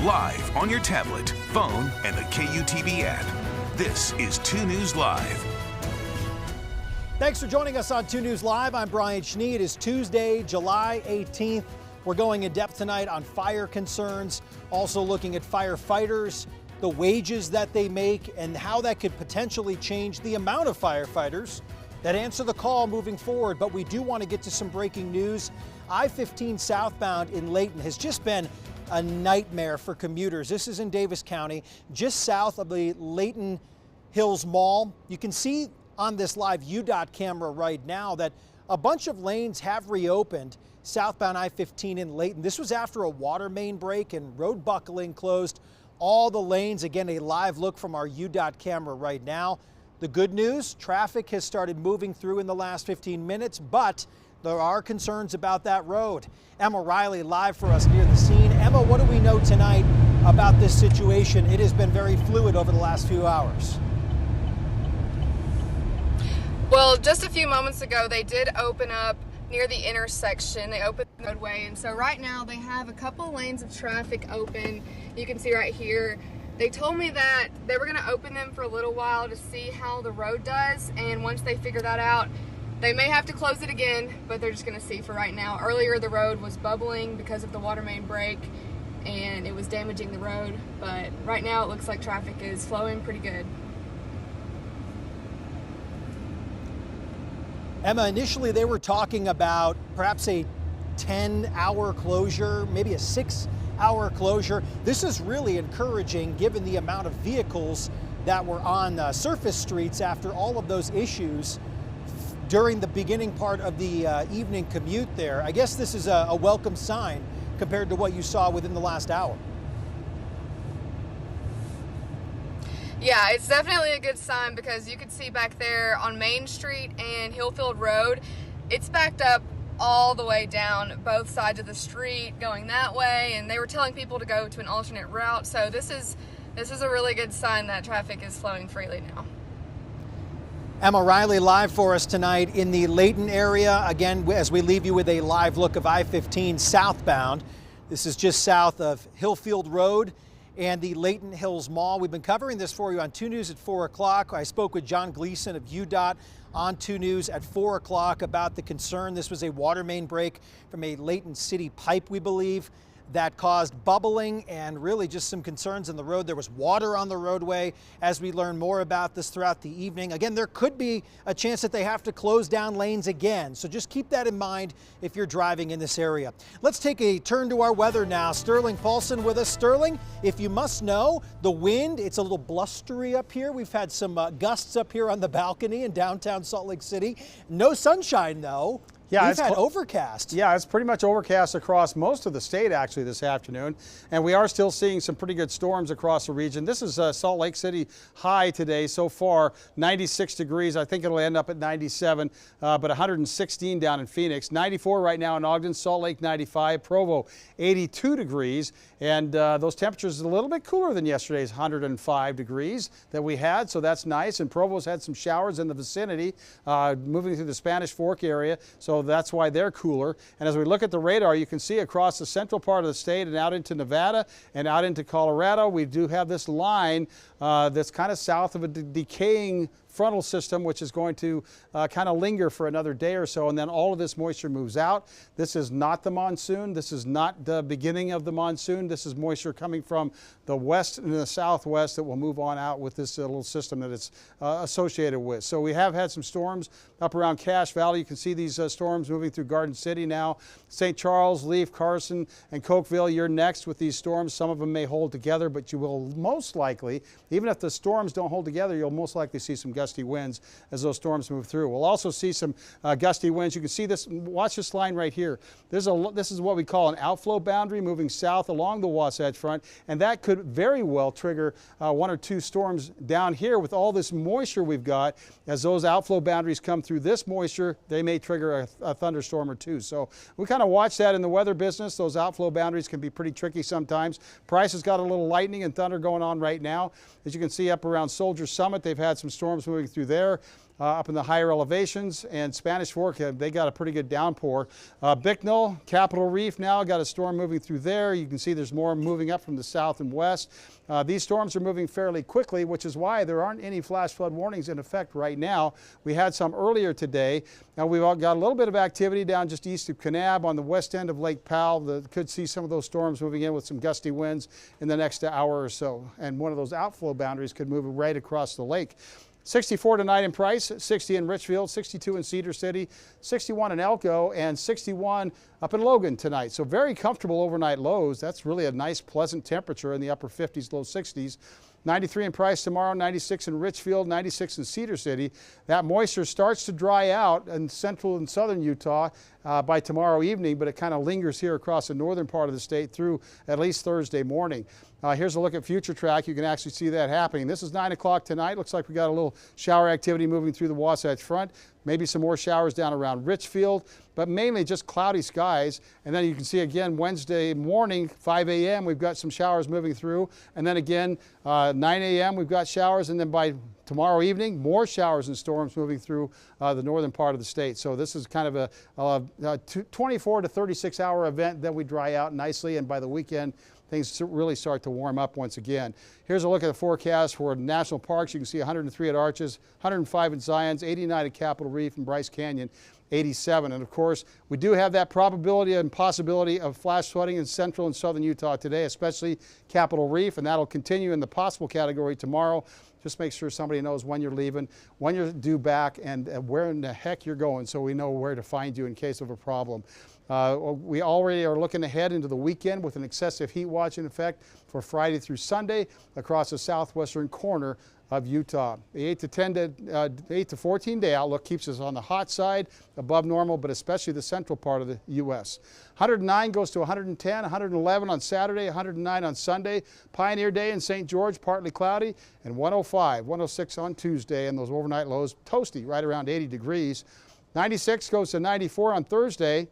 live on your tablet, phone, and the KUTV app. This is 2 News Live. Thanks for joining us on 2 News Live. I'm Brian Schnee. It is Tuesday, July 18th. We're going in depth tonight on fire concerns, also looking at firefighters, the wages that they make, and how that could potentially change the amount of firefighters that answer the call moving forward. But we do want to get to some breaking news. I-15 southbound in Layton has just been a nightmare for commuters. This is in Davis County, just south of the Layton Hills Mall. You can see on this live UDOT camera right now that a bunch of lanes have reopened southbound I-15 in Layton. This was after a water main break and road buckling closed all the lanes. Again, a live look from our UDOT camera right now. The good news, traffic has started moving through in the last 15 minutes, but there are concerns about that road. Emma Riley live for us near the scene. Emma, what do we know tonight about this situation? It has been very fluid over the last few hours. Well, just a few moments ago, they did open up near the intersection. They opened the roadway, and so right now they have a couple lanes of traffic open. You can see right here. They told me that they were going to open them for a little while to see how the road does, and once they figure that out, they may have to close it again, but they're just going to see for right now. Earlier, the road was bubbling because of the water main break, and it was damaging the road, but right now it looks like traffic is flowing pretty good. Emma, initially they were talking about perhaps a 10-hour closure, maybe a 6-hour closure. This is really encouraging given the amount of vehicles that were on surface streets after all of those issues during the beginning part of the evening commute there. I guess this is a welcome sign compared to what you saw within the last hour. Yeah, it's definitely a good sign because you could see back there on Main Street and Hillfield Road, it's backed up all the way down both sides of the street going that way, and they were telling people to go to an alternate route. So this is a really good sign that traffic is flowing freely now. Emma Riley live for us tonight in the Layton area. Again, as we leave you with a live look of I-15 southbound. This is just south of Hillfield Road and the Layton Hills Mall. We've been covering this for you on 2 News at 4 o'clock. I spoke with John Gleason of UDOT on 2 News at 4 o'clock about the concern. This was a water main break from a Layton City pipe, we believe, that caused bubbling and really just some concerns in the road. There was water on the roadway. As we learn more about this throughout the evening, again, there could be a chance that they have to close down lanes again. So just keep that in mind if you're driving in this area. Let's take a turn to our weather now. Sterling Paulson with us. Sterling, if you must know, the wind, it's a little blustery up here. We've had some gusts up here on the balcony in downtown Salt Lake City. No sunshine though. Yeah, we've had overcast. Yeah, it's pretty much overcast across most of the state actually this afternoon, and we are still seeing some pretty good storms across the region. This is Salt Lake City high today so far, 96 degrees. I think it'll end up at 97, but 116 down in Phoenix. 94 right now in Ogden, Salt Lake 95, Provo 82 degrees, and those temperatures are a little bit cooler than yesterday's 105 degrees that we had, so that's nice. And Provo's had some showers in the vicinity, moving through the Spanish Fork area, so that's why they're cooler. And as we look at the radar, you can see across the central part of the state and out into Nevada and out into Colorado, we do have this line that's kind of south of a decaying frontal system, which is going to kind of linger for another day or so, and then all of this moisture moves out. This is not the monsoon. This is not the beginning of the monsoon. This is moisture coming from the west and the southwest that will move on out with this little system that it's associated with. So we have had some storms up around Cache Valley. You can see these storms moving through Garden City now. St. Charles, Leaf, Carson, and Cokeville, you're next with these storms. Some of them may hold together, but you will most likely, even if the storms don't hold together, you'll most likely see some gusty winds as those storms move through. We'll also see some gusty winds. You can see this, watch this line right here. This is what we call an outflow boundary moving south along the Wasatch Front, and that could very well trigger 1 or 2 storms down here with all this moisture we've got. As those outflow boundaries come through this moisture, they may trigger a thunderstorm or 2. So we kind of watch that in the weather business. Those outflow boundaries can be pretty tricky sometimes. Price has got a little lightning and thunder going on right now. As you can see up around Soldier Summit, they've had some storms moving through there. up in the higher elevations, and Spanish Fork, they got a pretty good downpour. Bicknell, Capitol Reef now got a storm moving through there. You can see there's more moving up from the south and west. These storms are moving fairly quickly, which is why there aren't any flash flood warnings in effect right now. We had some earlier today. Now we've got a little bit of activity down just east of Kanab on the west end of Lake Powell. Could see some of those storms moving in with some gusty winds in the next hour or so. And one of those outflow boundaries could move right across the lake. 64 tonight in Price, 60 in Richfield, 62 in Cedar City, 61 in Elko, and 61 up in Logan tonight. So very comfortable overnight lows. That's really a nice, pleasant temperature in the upper 50s, low 60s. 93 in Price tomorrow, 96 in Richfield, 96 in Cedar City. That moisture starts to dry out in central and southern Utah by tomorrow evening, but it kind of lingers here across the northern part of the state through at least Thursday morning. Here's a look at future track. You can actually see that happening. This is 9 o'clock tonight. Looks like we got a little shower activity moving through the Wasatch Front. Maybe some more showers down around Richfield, but mainly just cloudy skies. And then you can see again Wednesday morning, 5 a.m., we've got some showers moving through. And then again, 9 a.m., we've got showers. And then by tomorrow evening, more showers and storms moving through the northern part of the state. So this is kind of a 24 to 36 hour event. Then we dry out nicely. And by the weekend, things really start to warm up once again. Here's a look at the forecast for national parks. You can see 103 at Arches, 105 at Zions, 89 at Capitol Reef and Bryce Canyon, 87. And of course, we do have that probability and possibility of flash flooding in central and southern Utah today, especially Capitol Reef, and that'll continue in the possible category tomorrow. Just make sure somebody knows when you're leaving, when you're due back, and where in the heck you're going so we know where to find you in case of a problem. We already are looking ahead into the weekend with an excessive heat watch in effect for Friday through Sunday across the southwestern corner of Utah. The 8 to 14 day outlook keeps us on the hot side, above normal, but especially the central part of the U.S. 109 goes to 110, 111 on Saturday, 109 on Sunday. Pioneer Day in St. George, partly cloudy, and 105, 106 on Tuesday, and those overnight lows toasty, right around 80 degrees. 96 goes to 94 on Thursday,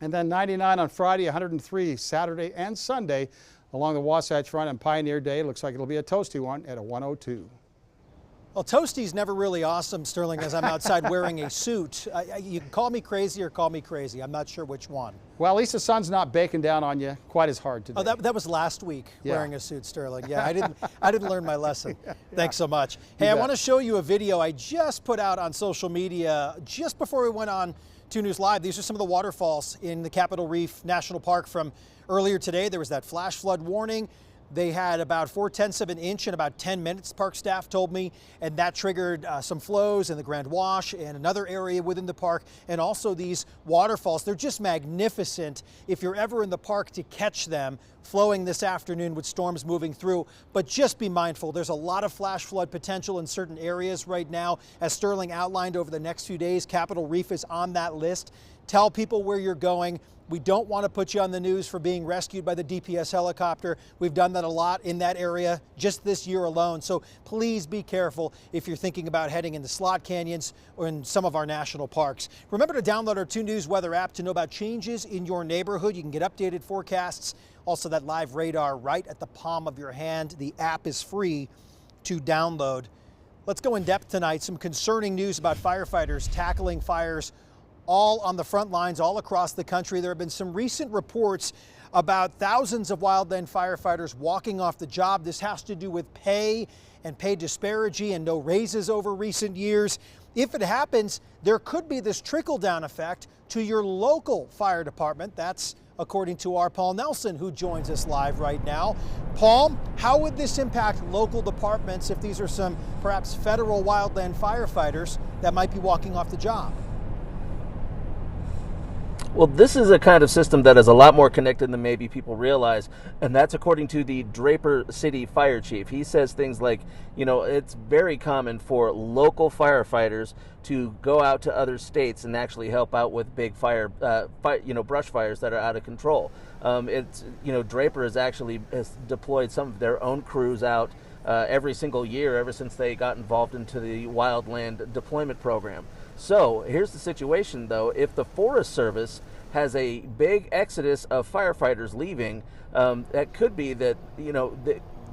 and then 99 on Friday, 103 Saturday and Sunday along the Wasatch Front. And Pioneer Day looks like it'll be a toasty one at a 102. Well, toasty's never really awesome, Sterling, as I'm outside wearing a suit. You can call me crazy or call me crazy. I'm not sure which one. Well, at least the sun's not baking down on you quite as hard today. Oh, that was last week, wearing a suit, Sterling. Yeah, I didn't learn my lesson. Yeah. Thanks so much. Hey, I want to show you a video I just put out on social media just before we went on 2 News Live. These are some of the waterfalls in the Capitol Reef National Park from earlier today. There was that flash flood warning. They had about 4/10 of an inch in about 10 minutes, park staff told me, and that triggered some flows in the Grand Wash and another area within the park, and also these waterfalls. They're just magnificent if you're ever in the park to catch them flowing this afternoon with storms moving through. But just be mindful, there's a lot of flash flood potential in certain areas right now. As Sterling outlined, over the next few days, Capitol Reef is on that list. Tell people where you're going. We don't want to put you on the news for being rescued by the DPS helicopter. We've done that a lot in that area just this year alone. So please be careful if you're thinking about heading into slot canyons or in some of our national parks. Remember to download our 2 News weather app to know about changes in your neighborhood. You can get updated forecasts. Also, that live radar right at the palm of your hand. The app is free to download. Let's go in depth tonight. Some concerning news about firefighters tackling fires all on the front lines all across the country. There have been some recent reports about thousands of wildland firefighters walking off the job. This has to do with pay and pay disparity and no raises over recent years. If it happens, there could be this trickle-down effect to your local fire department. That's according to our Paul Nelson, who joins us live right now. Paul, how would this impact local departments if these are some perhaps federal wildland firefighters that might be walking off the job? Well, this is a kind of system that is a lot more connected than maybe people realize, and that's according to the Draper City Fire Chief. He says things like, you know, it's very common for local firefighters to go out to other states and actually help out with big brush fires that are out of control. Draper has deployed some of their own crews out every single year ever since they got involved into the wildland deployment program. So here's the situation, though. If the Forest Service has a big exodus of firefighters leaving, that could be that,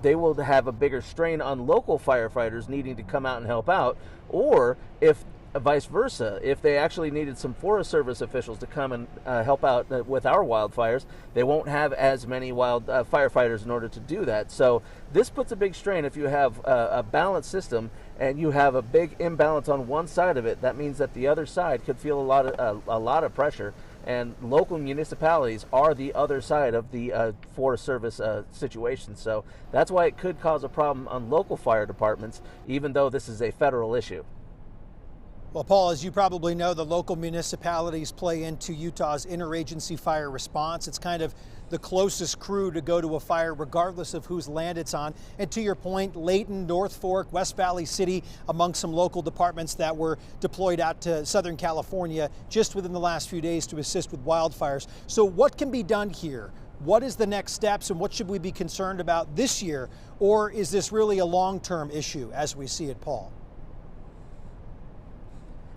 they will have a bigger strain on local firefighters needing to come out and help out, or if vice versa, if they actually needed some Forest Service officials to come and help out with our wildfires, they won't have as many firefighters in order to do that. So this puts a big strain. If you have a balanced system and you have a big imbalance on one side of it, that means that the other side could feel a lot of pressure. And local municipalities are the other side of the Forest Service situation. So that's why it could cause a problem on local fire departments, even though this is a federal issue. Well, Paul, as you probably know, the local municipalities play into Utah's interagency fire response. It's kind of the closest crew to go to a fire, regardless of whose land it's on. And to your point, Layton, North Fork, West Valley City, among some local departments that were deployed out to Southern California just within the last few days to assist with wildfires. So what can be done here? What is the next steps, and what should we be concerned about this year? Or is this really a long-term issue as we see it, Paul?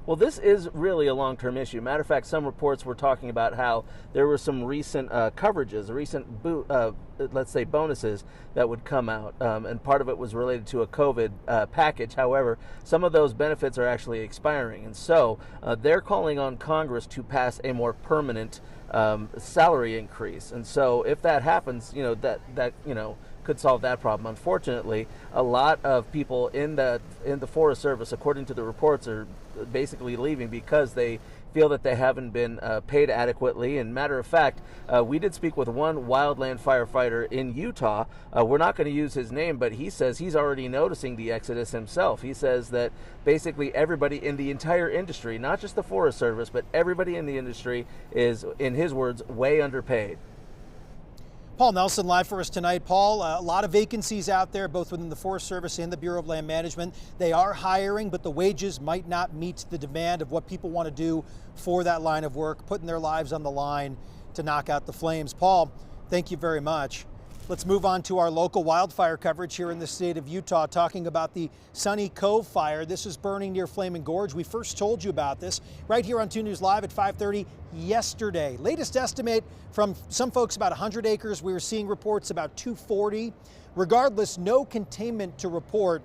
Well, this is really a long-term issue. Matter of fact, some reports were talking about how there were some recent coverages, recent let's say bonuses that would come out, and part of it was related to a COVID package. However, some of those benefits are actually expiring, and so they're calling on Congress to pass a more permanent salary increase. And so, if that happens, that could solve that problem. Unfortunately, a lot of people in the Forest Service, according to the reports, are basically leaving because they feel that they haven't been paid adequately. And matter of fact, we did speak with one wildland firefighter in Utah. We're not going to use his name, but he says he's already noticing the exodus himself. He says that basically everybody in the entire industry, not just the Forest Service, but everybody in the industry is, in his words, way underpaid. Paul Nelson live for us tonight. Paul, a lot of vacancies out there, both within the Forest Service and the Bureau of Land Management. They are hiring, but the wages might not meet the demand of what people want to do for that line of work, putting their lives on the line to knock out the flames. Paul, thank you very much. Let's move on to our local wildfire coverage here in the state of Utah, talking about the Sunny Cove fire. This is burning near Flaming Gorge. We first told you about this right here on 2 News Live at 5:30 yesterday. Latest estimate from some folks about 100 acres. We were seeing reports about 240. Regardless, no containment to report.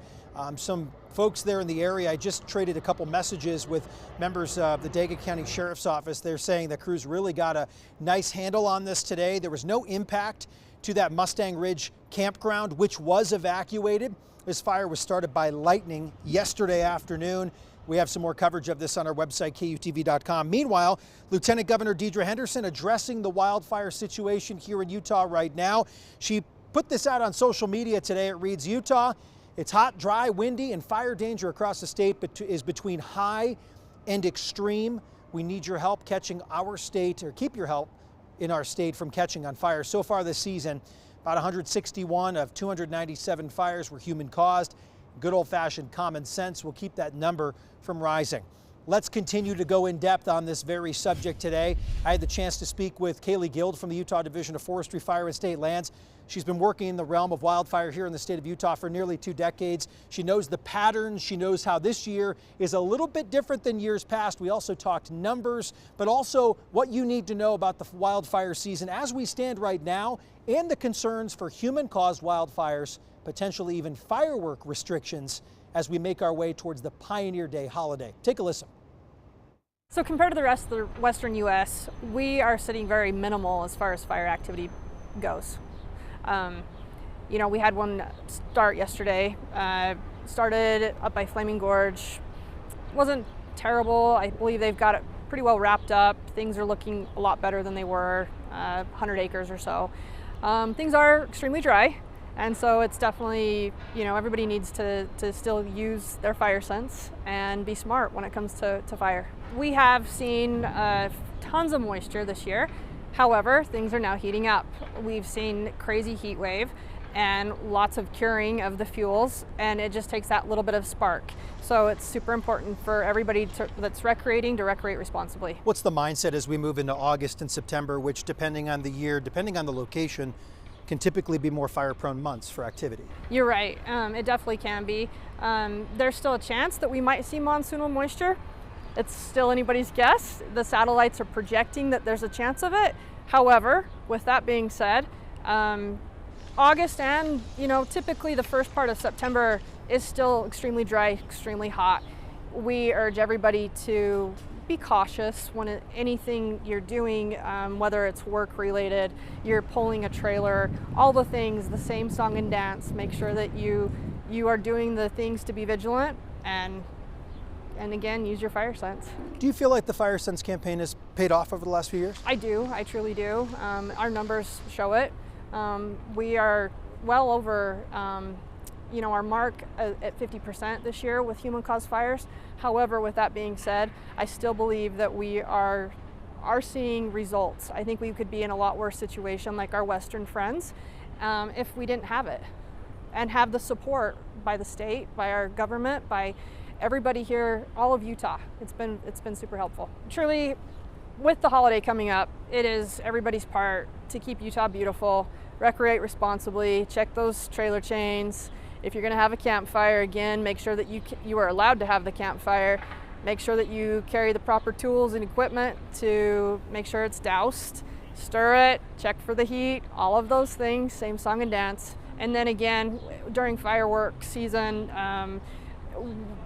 Some folks there in the area, I just traded a couple messages with members of the Daga County Sheriff's Office. They're saying the crews really got a nice handle on this today. There was no impact to that Mustang Ridge campground, which was evacuated. This fire was started by lightning yesterday afternoon. We have some more coverage of this on our website, KUTV.com. Meanwhile, Lieutenant Governor Deidre Henderson addressing the wildfire situation here in Utah right now. She put this out on social media today. It reads, Utah, it's hot, dry, windy, and fire danger across the state is between high and extreme. We need your help catching our state, or keep your help in our state from catching on fire. So far this season, about 161 of 297 fires were human caused. Good old-fashioned common sense will keep that number from rising. Let's continue to go in depth on this very subject today. I had the chance to speak with Kaylee Guild from the Utah Division of Forestry, Fire, and State Lands. She's been working in the realm of wildfire here in the state of Utah for nearly 2 decades. She knows the patterns. She knows how this year is a little bit different than years past. We also talked numbers, but also what you need to know about the wildfire season as we stand right now, and the concerns for human-caused wildfires, potentially even firework restrictions as we make our way towards the Pioneer Day holiday. Take a listen. So compared to the rest of the western U.S., we are sitting very minimal as far as fire activity goes. We had one start yesterday. Started up by Flaming Gorge. Wasn't terrible. I believe they've got it pretty well wrapped up. Things are looking a lot better than they were, 100 acres or so. Things are extremely dry, and so it's definitely, everybody needs to still use their fire sense and be smart when it comes to fire. We have seen tons of moisture this year. However, things are now heating up. We've seen crazy heat wave and lots of curing of the fuels, and it just takes that little bit of spark. So it's super important for everybody that's recreating to recreate responsibly. What's the mindset as we move into August and September, which depending on the year, depending on the location, can typically be more fire-prone months for activity? You're right, it definitely can be. There's still a chance that we might see monsoonal moisture. It's still anybody's guess. The satellites are projecting that there's a chance of it. However, with that being said, August and, typically the first part of September is still extremely dry, extremely hot. We urge everybody to be cautious when anything you're doing, whether it's work related, you're pulling a trailer, all the things, the same song and dance. Make sure that you are doing the things to be vigilant and again, use your fire sense. Do you feel like the Fire Sense campaign has paid off over the last few years? I do, I truly do. Our numbers show it. We are well over our mark at 50% this year with human caused fires. However, with that being said, I still believe that we are seeing results. I think we could be in a lot worse situation like our Western friends if we didn't have it and have the support by the state, by our government, by everybody here, all of Utah. It's been super helpful. Truly, with the holiday coming up, it is everybody's part to keep Utah beautiful, recreate responsibly, check those trailer chains. If you're going to have a campfire, again, make sure that you are allowed to have the campfire. Make sure that you carry the proper tools and equipment to make sure it's doused. Stir it, check for the heat, all of those things, same song and dance. And then again, during fireworks season,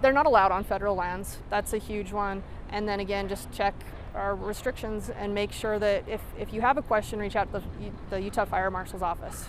they're not allowed on federal lands. That's a huge one. And then again, just check our restrictions and make sure that if you have a question, reach out to the Utah Fire Marshal's office.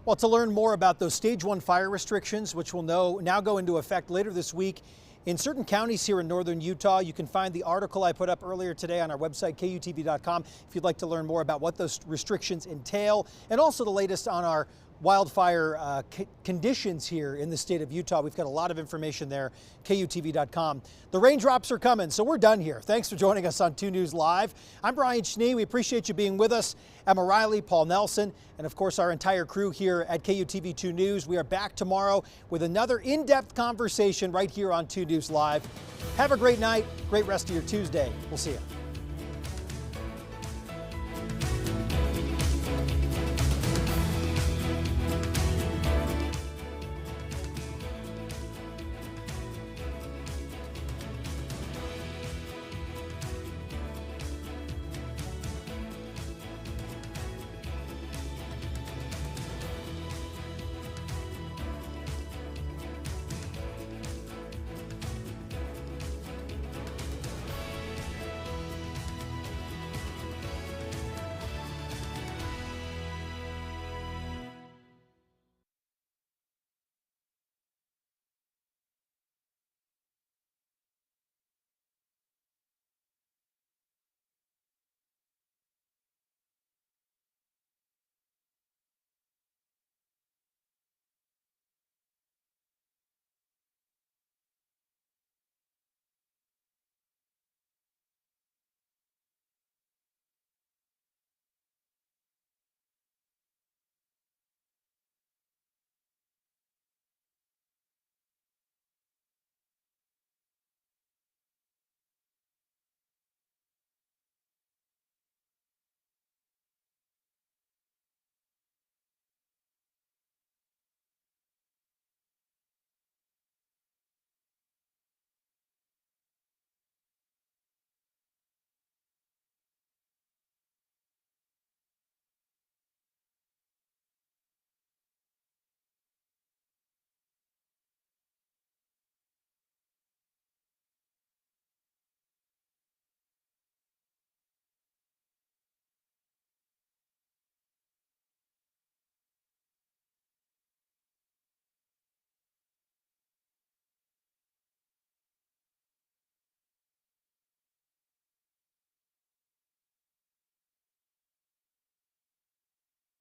Well, to learn more about those Stage 1 fire restrictions, which will now go into effect later this week in certain counties here in northern Utah, you can find the article I put up earlier today on our website, KUTV.com, if you'd like to learn more about what those restrictions entail, and also the latest on our wildfire conditions here in the state of Utah. We've got a lot of information there, KUTV.com. The raindrops are coming, so we're done here. Thanks for joining us on 2 News Live. I'm Brian Schnee. We appreciate you being with us. Emma Riley, Paul Nelson, and of course our entire crew here at KUTV 2 News. We are back tomorrow with another in-depth conversation right here on 2 News Live. Have a great night, great rest of your Tuesday. We'll see you.